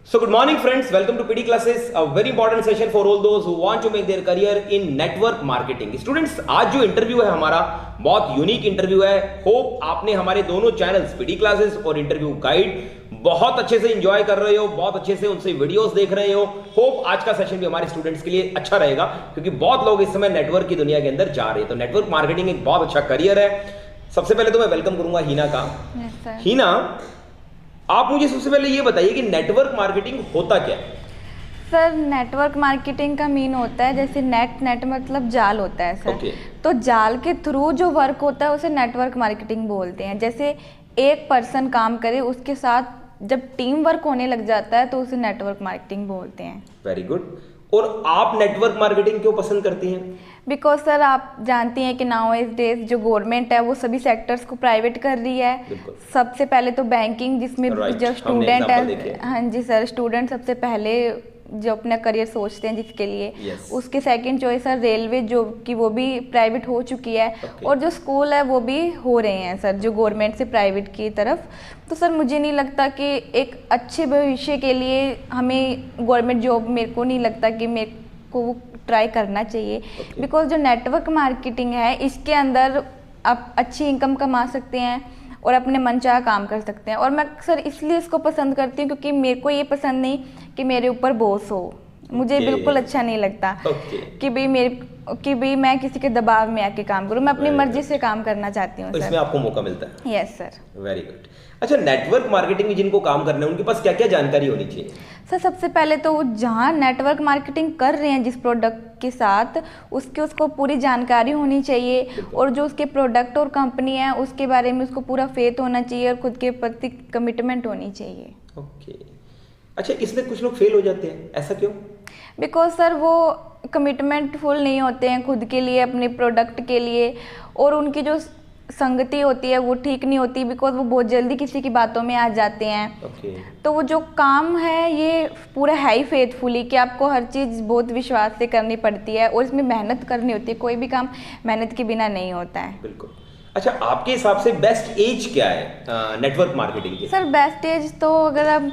So good morning friends, welcome to PD classes, a very important session for all those who want to make their career in network marketing. Students, आज जो interview है हमारा बहुत unique interview है। Hope आपने हमारे दोनों channels PD classes और इंटरव्यू गाइड बहुत अच्छे से एंजॉय कर रहे हो, बहुत अच्छे से उनसे वीडियोस देख रहे हो। होप आज का सेशन भी हमारे स्टूडेंट्स के लिए अच्छा रहेगा, क्योंकि बहुत लोग इस समय नेटवर्क की दुनिया के अंदर जा रहे हैं। तो नेटवर्क मार्केटिंग एक बहुत अच्छा करियर है। सबसे पहले तो मैं वेलकम करूंगा हीना का। हीना, आप मुझे सबसे पहले ये बताइए कि नेटवर्क मार्केटिंग होता क्या है? सर, नेटवर्क मार्केटिंग का मीन होता है, जैसे नेट मतलब जाल होता है सर। तो जाल के थ्रू जो वर्क होता है उसे नेटवर्क मार्केटिंग बोलते हैं। जैसे एक पर्सन काम करे, उसके साथ जब टीम वर्क होने लग जाता है तो उसे नेटवर्क मार्केटिंग बोलते हैं। Very good. और आप नेटवर्क मार्केटिंग क्यों पसंद करती हैं? बिकॉज सर, आप जानती हैं कि नाउ इज डेज जो गवर्नमेंट है वो सभी सेक्टर्स को प्राइवेट कर रही है। सबसे पहले तो बैंकिंग, जिसमें जो स्टूडेंट है, हाँ जी सर, स्टूडेंट सबसे पहले जो अपना करियर सोचते हैं जिसके लिए, उसकी सेकंड चॉइस है रेलवे, जो कि वो भी प्राइवेट हो चुकी है। और जो स्कूल है वो भी हो रहे हैं सर, जो गवर्नमेंट से प्राइवेट की तरफ। तो सर, मुझे नहीं लगता कि एक अच्छे भविष्य के लिए हमें गवर्नमेंट जॉब, मेरे को नहीं लगता कि मेरे को ट्राई करना चाहिए। बिकॉज जो नेटवर्क मार्केटिंग है, इसके अंदर आप अच्छी इनकम कमा सकते हैं और अपने मनचाहा काम कर सकते हैं। और मैं सर इसलिए इसको पसंद करती हूँ क्योंकि मेरे को ये पसंद नहीं कि मेरे ऊपर बॉस हो। मुझे बिल्कुल अच्छा नहीं लगता कि भाई मैं किसी के दबाव में आके काम करूँ। मैं अपनी मर्जी से काम करना चाहती हूँ। इसमें आपको मौका मिलता है? Yes sir. Very good. अच्छा, नेटवर्क मार्केटिंग में जिनको काम करना है उनके पास क्या क्या जानकारी होनी चाहिए? सर, सबसे पहले तो वो जहाँ नेटवर्क मार्केटिंग कर रहे हैं जिस प्रोडक्ट के साथ, उसको पूरी जानकारी होनी चाहिए। और जो उसके प्रोडक्ट और कंपनी है उसके बारे में उसको पूरा फेथ होना चाहिए और खुद के प्रति कमिटमेंट होनी चाहिए। ओके। अच्छा, इसमें कुछ लोग फेल हो जाते हैं, ऐसा क्यों? बिकॉज सर वो कमिटमेंट फुल नहीं होते हैं खुद के लिए, अपने प्रोडक्ट के लिए, और उनकी जो संगति होती है वो ठीक नहीं होती। बिकॉज वो बहुत जल्दी किसी की बातों में आ जाते हैं। तो वो जो काम है ये पूरा है ही फेथफुली, कि आपको हर चीज़ बहुत विश्वास से करनी पड़ती है और इसमें मेहनत करनी होती है। कोई भी काम मेहनत के बिना नहीं होता है। बिल्कुल। अच्छा, आपके हिसाब से बेस्ट एज क्या है नेटवर्क मार्केटिंग की? सर, बेस्ट एज तो अगर आप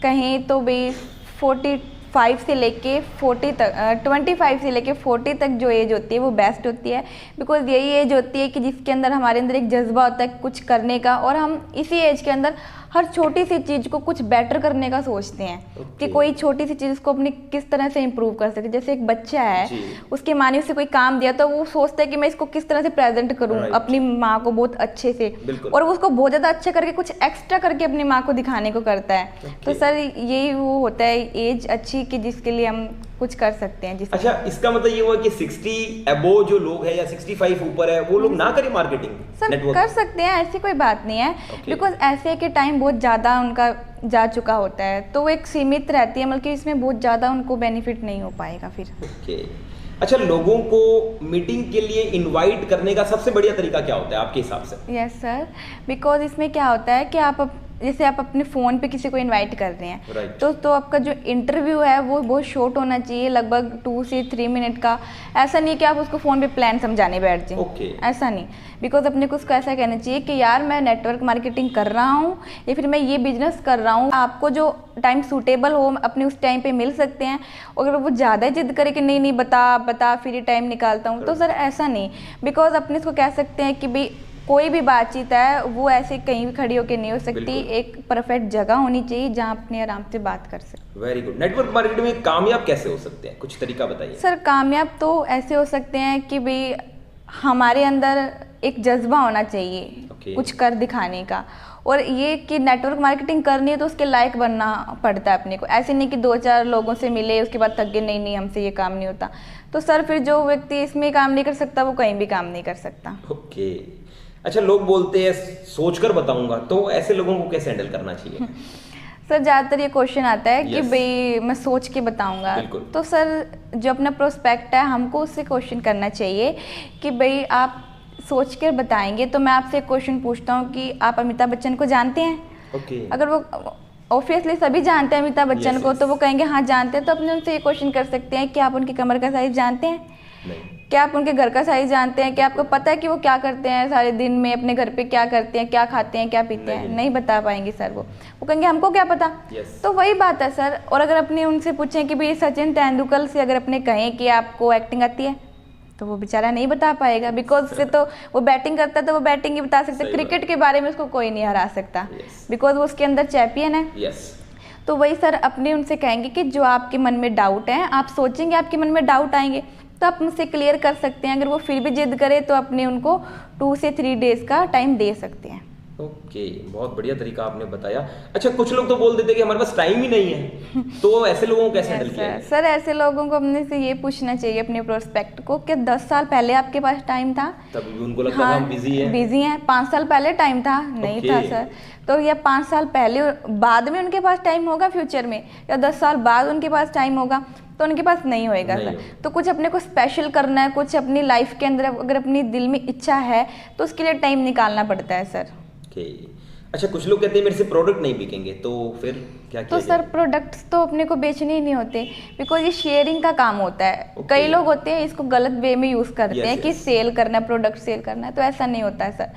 कहें तो भाई 45 से लेके 40 तक, 25 से लेके 40 तक जो एज होती है वो बेस्ट होती है। बिकॉज यही एज होती है कि जिसके अंदर हमारे अंदर एक जज्बा होता है कुछ करने का, और हम इसी एज के अंदर हर छोटी सी चीज़ को कुछ बेटर करने का सोचते हैं। कि कोई छोटी सी चीज़ को अपनी किस तरह से इम्प्रूव कर सके। जैसे एक बच्चा है, उसकी माँ ने उसे कोई काम दिया तो वो सोचता है कि मैं इसको किस तरह से प्रेजेंट करूँ अपनी माँ को बहुत अच्छे से, और वो उसको बहुत ज़्यादा अच्छा करके कुछ एक्स्ट्रा करके अपनी माँ को दिखाने को करता है। तो सर, यही वो होता है एज अच्छी कि जिसके लिए हम कुछ कर सकते हैं। अच्छा, इसका मतलब ये हुआ कि 60 अबोव जो लोग हैं या 65 ऊपर है वो लोग ना करें मार्केटिंग? सर, कर सकते हैं, ऐसी कोई बात नहीं है। बिकॉज ऐसे के टाइम बहुत ज़्यादा उनका जा चुका होता है, तो वो एक सीमित रहती है, मतलब कि इसमें बहुत ज़्यादा उनको बेनिफिट नहीं हो पाएगा फिर। अच्छा, लोगों को मीटिंग के लिए इनवाइट करने का सबसे बढ़िया तरीका क्या होता है आपके हिसाब से? यस सर, बिकॉज इसमें क्या होता है कि जैसे आप अपने फ़ोन पे किसी को इनवाइट कर रहे हैं, तो आपका जो इंटरव्यू है वो बहुत शॉर्ट होना चाहिए, लगभग 2 से 3 मिनट का। ऐसा नहीं कि आप उसको फ़ोन पे प्लान समझाने बैठ जाएं। ऐसा नहीं। बिकॉज अपने को उसको ऐसा कहना चाहिए कि यार मैं नेटवर्क मार्केटिंग कर रहा हूँ या फिर मैं ये बिजनेस कर रहा हूँ, आपको जो टाइम सूटेबल हो अपने उस टाइम पे मिल सकते हैं। अगर वो ज़्यादा जिद करे कि नहीं बता फिर ये टाइम निकालता हूँ, तो सर ऐसा नहीं। बिकॉज अपने इसको कह सकते हैं कि भाई कोई भी बातचीत है वो ऐसे कहीं भी खड़ी होकर नहीं हो सकती। एक परफेक्ट जगह होनी चाहिए जहाँ अपने आराम से बात कर सकें। Very good. नेटवर्क मार्केटिंग में कामयाब कैसे हो सकते हैं, कुछ तरीका बताइए? सर, कामयाब तो ऐसे हो सकते हैं कि भाई हमारे अंदर एक जज्बा होना चाहिए कुछ कर दिखाने का, और ये कि नेटवर्क मार्केटिंग करनी है तो उसके लायक बनना पड़ता है अपने को। ऐसे नहीं कि 2-4 लोगों से मिले उसके बाद थक गए, नहीं हमसे ये काम नहीं होता। तो सर फिर जो व्यक्ति इसमें काम नहीं कर सकता वो कहीं भी काम नहीं कर सकता। अच्छा, लोग बोलते हैं सोचकर बताऊंगा, तो ऐसे लोगों को कैसे हैंडल करना चाहिए? सर, ज़्यादातर ये क्वेश्चन आता है कि भाई मैं सोच के बताऊंगा। तो सर, जो अपना प्रोस्पेक्ट है हमको उससे क्वेश्चन करना चाहिए कि भाई आप सोच कर बताएंगे। तो मैं आपसे एक क्वेश्चन पूछता हूँ कि आप अमिताभ बच्चन को जानते हैं? अगर वो ऑब्वियसली सभी जानते हैं अमिताभ बच्चन को, तो वो कहेंगे हाँ जानते हैं। तो अपने उनसे ये क्वेश्चन कर सकते हैं कि आप उनकी कमर का साइज जानते हैं? क्या आप उनके घर का साइज जानते हैं? क्या आपको पता है कि वो क्या करते हैं सारे दिन में, अपने घर पे क्या करते हैं, क्या खाते हैं, क्या पीते हैं? नहीं बता पाएंगे सर। वो कहेंगे हमको क्या पता। तो वही बात है सर। और अगर अपने उनसे पूछें कि भाई सचिन तेंदुलकर से अगर अपने कहें कि आपको एक्टिंग आती है, तो वो बेचारा नहीं बता पाएगा, बिकॉज से तो वो बैटिंग करता है तो वो बैटिंग ही बता सकता है। क्रिकेट के बारे में उसको कोई नहीं हरा सकता, बिकॉज वो उसके अंदर चैंपियन है। तो वही सर अपने उनसे कहेंगे कि जो आपके मन में डाउट है, आप सोचेंगे आपके मन में डाउट आएंगे तो आप उनसे क्लियर कर सकते हैं। अगर वो फिर भी जिद करे तो अपने उनको 2 से 3 डेज का टाइम दे सकते हैं। ओके, बहुत बढ़िया तरीका आपने बताया। अच्छा, कुछ लोग तो बोल देते हैं कि हमारे पास टाइम ही नहीं है, तो ऐसे लोगों को कैसे हैंडल किया जाए? सर ऐसे लोगों को अपने से ये पूछना चाहिए अपने प्रोस्पेक्ट को कि 10 साल पहले आपके पास टाइम था? तभी उनको लगता था हम बिजी हैं। 5 साल पहले टाइम था? नहीं था सर। तो या 5 साल पहले बाद में उनके पास टाइम होगा फ्यूचर में, या 10 साल बाद उनके पास टाइम होगा? तो उनके पास नहीं होएगा सर। तो कुछ अपने को स्पेशल करना है, कुछ अपनी लाइफ के अंदर अगर अपनी दिल में इच्छा है तो उसके लिए टाइम निकालना पड़ता है सर। अच्छा, कुछ लोग कहते हैं मेरे से प्रोडक्ट नहीं बिकेंगे, तो फिर क्या किया तो सर प्रोडक्ट्स तो अपने को बेचने ही नहीं होते, बिकॉज ये शेयरिंग का काम होता है। कई लोग होते हैं इसको गलत वे में यूज़ करते हैं कि सेल करना है, प्रोडक्ट सेल करना है, तो ऐसा नहीं होता है सर।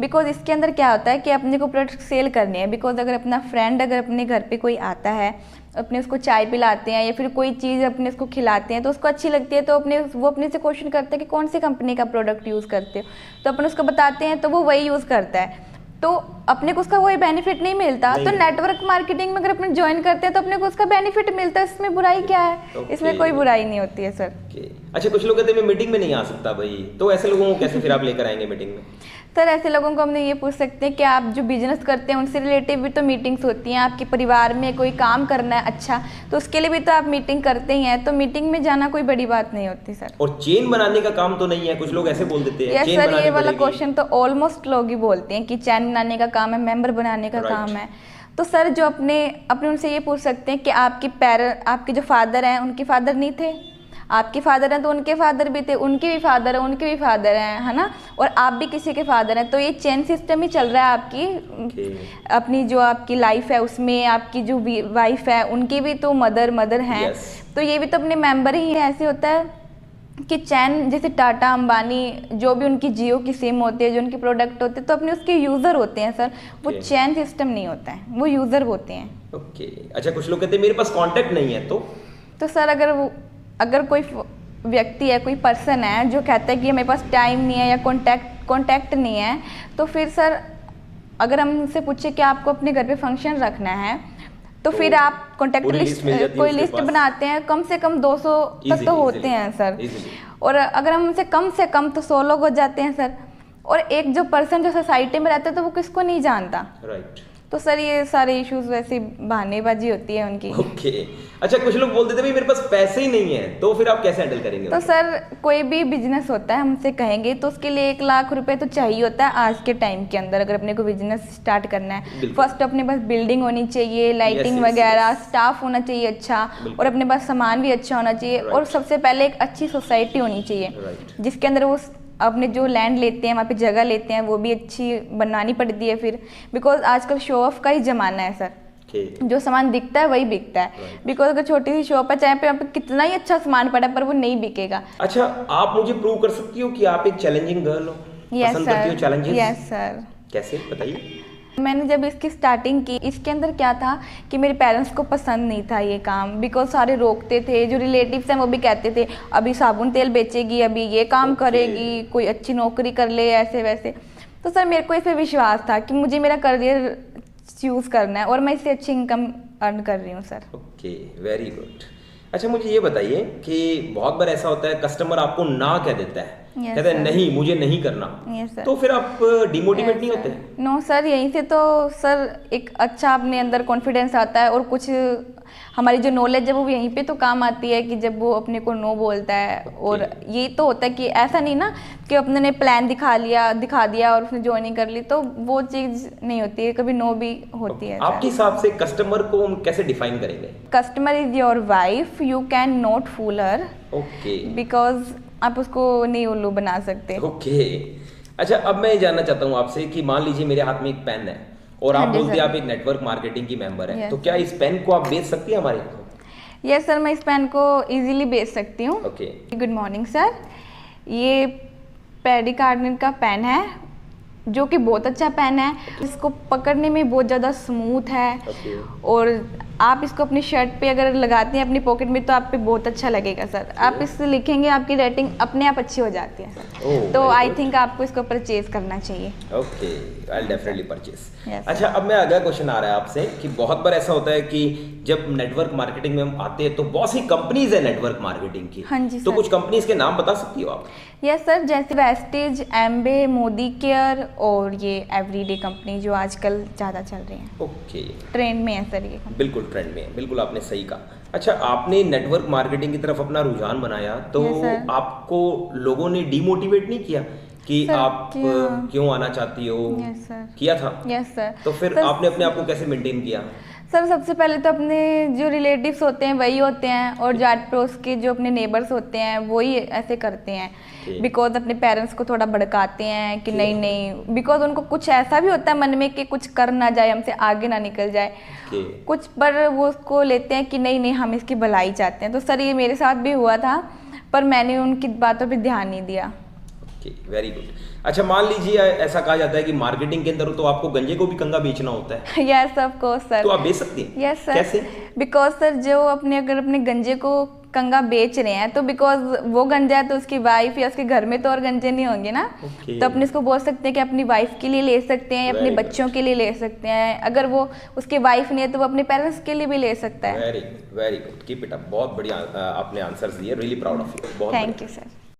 बिकॉज इसके अंदर क्या होता है कि अपने को प्रोडक्ट सेल करनी है। बिकॉज अगर अपना फ्रेंड अगर अपने घर पे कोई आता है, अपने उसको चाय पिलाते हैं या फिर कोई चीज़ अपने उसको खिलाते हैं तो उसको अच्छी लगती है, तो वो अपने से क्वेश्चन करते हैं कि कौन सी कंपनी का प्रोडक्ट यूज़ करते हो, तो अपन उसको बताते हैं तो वो वही यूज़ करता है। तो अपने को उसका कोई बेनिफिट नहीं मिलता। तो नेटवर्क मार्केटिंग में अगर अपने ज्वाइन करते हैं तो अपने को उसका बेनिफिट मिलता है। इसमें बुराई क्या है? इसमें कोई बुराई नहीं होती है सर। अच्छा, कुछ लोग कहते हैं मैं मीटिंग में नहीं आ सकता भाई, तो ऐसे लोगों को कैसे फिर आप लेकर आएंगे मीटिंग में? सर ऐसे लोगों को हमने ये पूछ सकते हैं कि आप जो बिजनेस करते हैं उनसे रिलेटिव भी तो मीटिंग्स होती हैं। आपके परिवार में कोई काम करना है अच्छा, तो उसके लिए भी तो आप मीटिंग करते ही हैं, तो मीटिंग में जाना कोई बड़ी बात नहीं होती सर। और चेन बनाने का काम तो नहीं है? कुछ लोग ऐसे बोल देते हैं। यस सर, ये वाला क्वेश्चन तो ऑलमोस्ट लोग ही बोलते हैं कि चैन बनाने का काम है, मेंबर बनाने का काम है। तो सर जो अपने उनसे ये पूछ सकते हैं कि आपके जो फादर हैं उनके फादर नहीं थे? आपके फादर हैं तो उनके फादर भी थे, उनके भी फादर हैं, उनके भी फादर हैं, है ना? और आप भी किसी के फादर हैं। तो ये चेन सिस्टम ही चल रहा है आपकी अपनी जो आपकी लाइफ है उसमें। आपकी जो वाइफ है उनकी भी तो मदर हैं। तो ये भी तो अपने मेंबर ही है। ऐसे होता है कि चैन, जैसे टाटा अंबानी जो भी उनकी जियो की सिम होती है, जो उनके प्रोडक्ट होते हैं, तो अपने उसके यूज़र होते हैं सर। वो चैन सिस्टम नहीं होता है, वो यूज़र होते हैं। अच्छा, कुछ लोग कहते हैं मेरे पास कॉन्टैक्ट नहीं है, तो सर अगर कोई व्यक्ति है, कोई पर्सन है जो कहता है कि मेरे पास टाइम नहीं है या कॉन्टैक्ट नहीं है, तो फिर सर अगर हम उनसे पूछे कि आपको अपने घर पे फंक्शन रखना है, तो फिर आप कॉन्टैक्ट लिस्ट बनाते हैं। कम से कम 200 तक तो होते हैं सर। और अगर हम उनसे कम तो 100 लोग हो जाते हैं सर। और एक जो पर्सन जो सोसाइटी में रहता है तो वो किसको नहीं जानता। तो सर ये सारे इश्यूज वैसे बहानेबाजी होती है उनकी। अच्छा, कुछ लोग बोल देते हैं मेरे पास पैसे ही नहीं है, तो फिर आप कैसे हैंडल करेंगे? तो सर कोई भी बिजनेस होता है, हमसे कहेंगे तो उसके लिए 1 लाख रुपए तो चाहिए होता है आज के टाइम के अंदर। अगर अपने को बिजनेस स्टार्ट करना है, फर्स्ट अपने पास बिल्डिंग होनी चाहिए, लाइटिंग वगैरह, स्टाफ होना चाहिए अच्छा, और अपने पास सामान भी अच्छा होना चाहिए, और सबसे पहले एक अच्छी सोसाइटी होनी चाहिए जिसके अंदर वो अपने जो लैंड लेते हैं, वहाँ पे जगह लेते हैं, वो भी अच्छी बनानी पड़ती है फिर। बिकॉज आजकल शो ऑफ का ही जमाना है सर। जो सामान दिखता है वही बिकता है। बिकॉज अगर छोटी सी शॉप है, चाहे पे आप कितना ही अच्छा सामान पड़ा है, पर वो नहीं बिकेगा। अच्छा, आप मुझे प्रूव कर सकती हो कि आप एक चैलेंजिंग गर्ल हो? पसंद करती हो चैलेंजेस? Yes sir. कैसे, बताइए। मैंने जब इसकी स्टार्टिंग की, इसके अंदर क्या था कि मेरे पेरेंट्स को पसंद नहीं था ये काम। बिकॉज सारे रोकते थे, जो रिलेटिव्स हैं वो भी कहते थे अभी साबुन तेल बेचेगी, अभी ये काम करेगी, कोई अच्छी नौकरी कर ले, ऐसे वैसे। तो सर मेरे को इस पर विश्वास था कि मुझे मेरा करियर चूज़ करना है और मैं इससे अच्छी इनकम अर्न कर रही हूँ सर। Okay, very good. अच्छा, मुझे ये बताइए कि बहुत बार ऐसा होता है कस्टमर आपको ना कह देता है, कहते हैं नहीं मुझे नहीं करना, तो फिर आप डिमोटिवेट नहीं होते? नो सर, यहीं से तो सर एक अच्छा अपने अंदर कॉन्फिडेंस आता है, और कुछ हमारी जो नॉलेज है वो यहीं पे तो काम आती है कि जब वो अपने को नो बोलता है। और ये तो होता है कि ऐसा नहीं ना कि अपने ने प्लान दिखा दिया और उसने ज्वाइनिंग कर ली, तो वो चीज़ नहीं होती है, कभी नो भी होती है। आपके हिसाब से कस्टमर को हम कैसे डिफाइन करेंगे? Customer is your wife, you can not fool her. Because आप उसको नहीं उल्लू बना सकते। अच्छा, अब मैं जानना चाहता हूँ आपसे कि मान लीजिए मेरे हाथ में एक पेन है और आप बोलते हैं आप एक नेटवर्क मार्केटिंग की मेंबर है, तो क्या इस पेन को आप बेच सकती हैं हमारे यहाँ? यस सर, मैं इस पेन को इजीली बेच सकती हूँ। ओके। गुड मॉर्निंग सर, ये पेडी कार्डनर का पेन है जो कि बहुत अच्छा पेन है। इसको पकड़ने में बहुत ज़्यादा स्मूथ है और आप इसको अपनी शर्ट पे अगर लगाते हैं अपनी पॉकेट में तो आप पे बहुत अच्छा लगेगा सर। आप इससे लिखेंगे आपकी राइटिंग अपने आप अच्छी हो जाती है सर। तो आई थिंक आपको इसको परचेज करना चाहिए। Okay, I will definitely purchase. अच्छा, अब मैं अगला क्वेश्चन आ रहा है आपसे कि बहुत बार ऐसा होता है कि जब नेटवर्क मार्केटिंग में हम आते हैं तो बहुत सी कंपनीज है नेटवर्क मार्केटिंग की। हाँ जी तो सर। कुछ कंपनीज के नाम बता सकती हो आप? यस सर, जैसे वेस्टेज, एम्बे, मोदी केयर और ये एवरीडे कंपनी जो आजकल ज़्यादा चल रही हैं। ओके, ट्रेंड में है सर ये। बिल्कुल ट्रेंड में है, बिल्कुल आपने सही कहा। अच्छा, आपने नेटवर्क मार्केटिंग की तरफ अपना रुझान बनाया तो आपको लोगों ने डिमोटिवेट नहीं किया कि आप क्यों आना चाहती हो? Yes sir. किया था? Yes sir. तो फिर आपने अपने आप को कैसे मेंटेन किया? सर सबसे पहले तो अपने जो रिलेटिव्स होते हैं वही होते हैं और जाट पड़ोस के जो अपने नेबर्स होते हैं वही ऐसे करते हैं। बिकॉज अपने पेरेंट्स को थोड़ा भड़काते हैं कि नहीं नहीं, बिकॉज उनको कुछ ऐसा भी होता है मन में कि कुछ कर ना जाए, हमसे आगे ना निकल जाए कुछ, पर वो उसको लेते हैं कि नहीं नहीं हम इसकी भलाई चाहते हैं। तो सर ये मेरे साथ भी हुआ था पर मैंने उनकी बातों पर ध्यान नहीं दिया। Very good. अच्छा, मान लीजिए ऐसा कहा जाता है कि मार्केटिंग के अंदर तो आपको गंजे को भी कंगा बेचना होता है। Yes of course sir. तो आप बेच सकती हैं? Yes sir. कैसे? बिकॉज सर जो अगर अपने गंजे को कंगा बेच रहे हैं तो बिकॉज वो गंजा है तो उसकी वाइफ या उसके घर में तो और गंजे नहीं होंगे ना। तो अपने इसको बोल सकते हैं कि अपनी वाइफ के लिए ले सकते हैं या अपने बच्चों के लिए ले सकते हैं। अगर वो उसके वाइफ नहीं है तो वो अपने पेरेंट्स के लिए भी ले सकता है। Very good, keep it up. बहुत बढ़िया आपने आंसर्स दिए, really proud of you. Thank you sir.